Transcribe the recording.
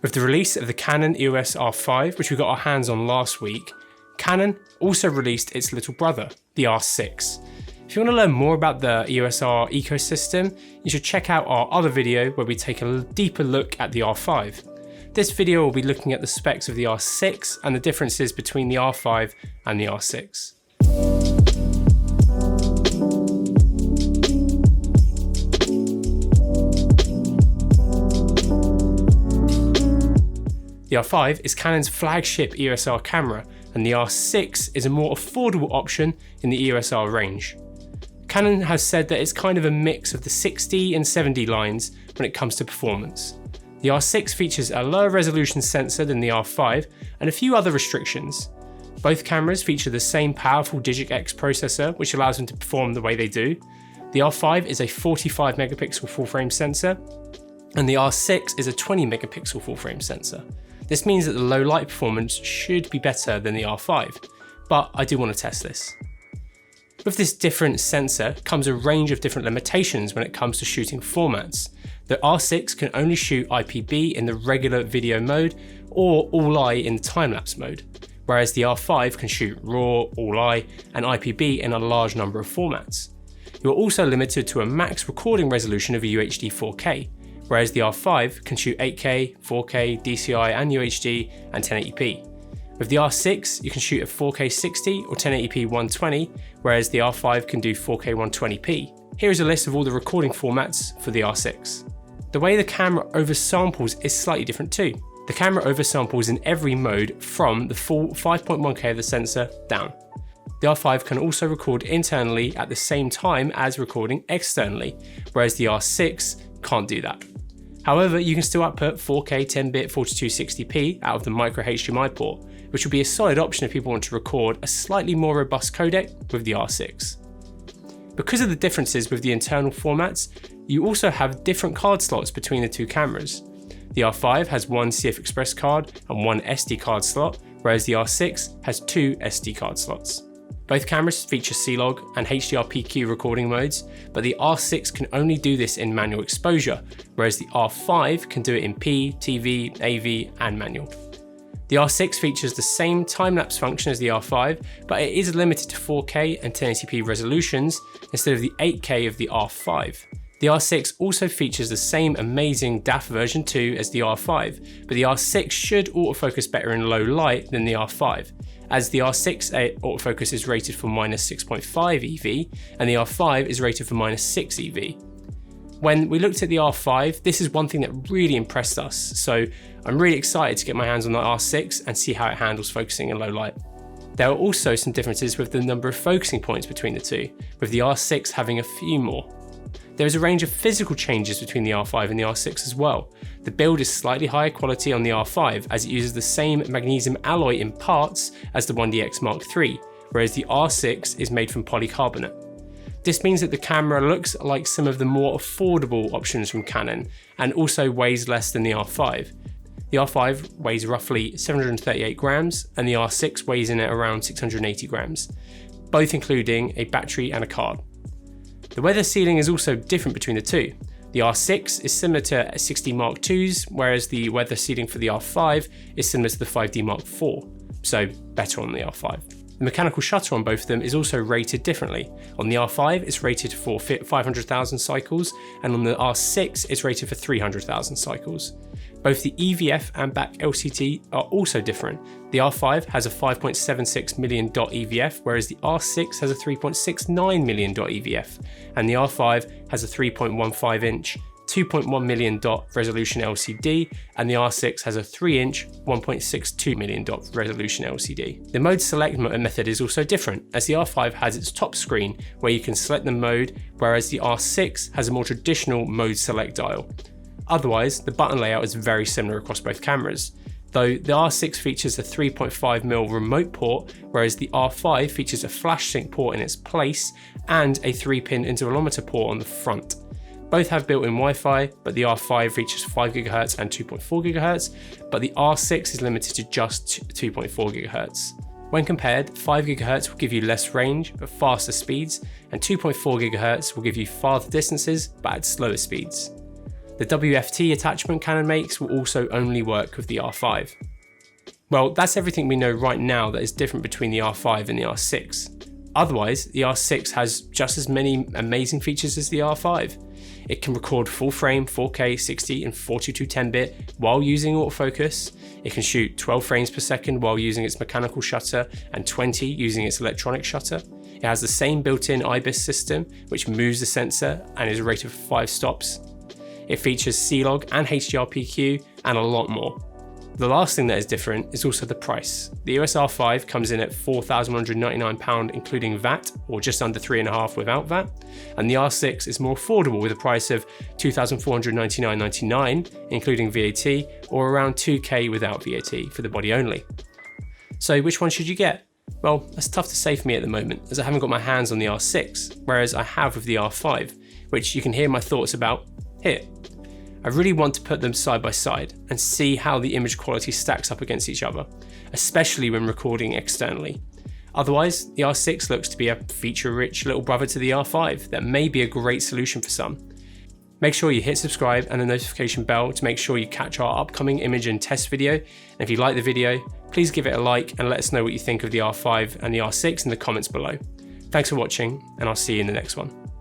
With the release of the Canon EOS R5, which we got our hands on last week, Canon also released its little brother, the R6. If you want to learn more about the EOS R ecosystem, you should check out our other video where we take a deeper look at the R5. This video will be looking at the specs of the R6 and the differences between the R5 and the R6. The R5 is Canon's flagship EOS R camera, and the R6 is a more affordable option in the EOS R range. Canon has said that it's kind of a mix of the 60 and 70 lines when it comes to performance. The R6 features a lower resolution sensor than the R5 and a few other restrictions. Both cameras feature the same powerful Digic X processor, which allows them to perform the way they do. The R5 is a 45 megapixel full frame sensor, and the R6 is a 20 megapixel full frame sensor. This means that the low light performance should be better than the R5, but I do want to test this. With this different sensor comes a range of different limitations when it comes to shooting formats. The R6 can only shoot IPB in the regular video mode or all-eye in the time-lapse mode, whereas the R5 can shoot RAW, all-eye and IPB in a large number of formats. You are also limited to a max recording resolution of UHD 4K, whereas the R5 can shoot 8K, 4K, DCI and UHD and 1080p. With the R6, you can shoot at 4K 60 or 1080p 120, whereas the R5 can do 4K 120p. Here is a list of all the recording formats for the R6. The way the camera oversamples is slightly different too. The camera oversamples in every mode from the full 5.1K of the sensor down. The R5 can also record internally at the same time as recording externally, whereas the R6 can't do that. However, you can still output 4K 10-bit 4260p out of the micro HDMI port, which would be a solid option if people want to record a slightly more robust codec with the R6. Because of the differences with the internal formats, you also have different card slots between the two cameras. The R5 has one CF Express card and one SD card slot, whereas the R6 has two SD card slots. Both cameras feature C-Log and HDR-PQ recording modes, but the R6 can only do this in manual exposure, whereas the R5 can do it in P, TV, AV, and manual. The R6 features the same time-lapse function as the R5, but it is limited to 4K and 1080p resolutions instead of the 8K of the R5. The R6 also features the same amazing DAF version 2 as the R5, but the R6 should autofocus better in low light than the R5, as the R6 autofocus is rated for -6.5 EV and the R5 is rated for -6 EV. When we looked at the R5, this is one thing that really impressed us, so I'm really excited to get my hands on the R6 and see how it handles focusing in low light. There are also some differences with the number of focusing points between the two, with the R6 having a few more. There is a range of physical changes between the R5 and the R6 as well. The build is slightly higher quality on the R5 as it uses the same magnesium alloy in parts as the 1DX Mark III, whereas the R6 is made from polycarbonate. This means that the camera looks like some of the more affordable options from Canon and also weighs less than the R5. The R5 weighs roughly 738 grams and the R6 weighs in at around 680 grams, both including a battery and a card. The weather sealing is also different between the two. The R6 is similar to 6D Mark IIs, whereas the weather sealing for the R5 is similar to the 5D Mark IV, so better on the R5. The mechanical shutter on both of them is also rated differently. On the R5 it's rated for 500,000 cycles, and on the R6 it's rated for 300,000 cycles. Both the EVF and back LCD are also different. The R5 has a 5.76 million dot EVF, whereas the R6 has a 3.69 million dot EVF, and the R5 has a 3.15 inch 2.1 million dot resolution LCD, and the R6 has a 3-inch 1.62 million dot resolution LCD. The mode select method is also different, as the R5 has its top screen where you can select the mode, whereas the R6 has a more traditional mode select dial. Otherwise, the button layout is very similar across both cameras, though the R6 features a 3.5mm remote port, whereas the R5 features a flash sync port in its place and a 3-pin intervalometer port on the front. Both have built-in Wi-Fi, but the R5 reaches 5GHz and 2.4 GHz, but the R6 is limited to just 2.4 GHz. When compared, 5 GHz will give you less range but faster speeds, and 2.4 GHz will give you farther distances but at slower speeds. The WFT attachment Canon makes will also only work with the R5. Well, that's everything we know right now that is different between the R5 and the R6. Otherwise, the R6 has just as many amazing features as the R5. It can record full frame 4K 60 and 4210-bit while using autofocus. It can shoot 12 frames per second while using its mechanical shutter and 20 using its electronic shutter. It has the same built-in IBIS system, which moves the sensor and is rated for 5 stops. It features C-Log and HDR-PQ and a lot more. The last thing that is different is also the price. The EOS R5 comes in at £4,199 including VAT, or just under $3,500 without VAT, and the R6 is more affordable with a price of £2,499.99 including VAT, or around $2,000 without VAT for the body only. So which one should you get? Well, that's tough to say for me at the moment, as I haven't got my hands on the R6, whereas I have with the R5, which you can hear my thoughts about here. I really want to put them side by side and see how the image quality stacks up against each other, especially when recording externally. Otherwise, the R6 looks to be a feature-rich little brother to the R5 that may be a great solution for some. Make sure you hit subscribe and the notification bell to make sure you catch our upcoming image and test video. And if you like the video, please give it a like and let us know what you think of the R5 and the R6 in the comments below. Thanks for watching, and I'll see you in the next one.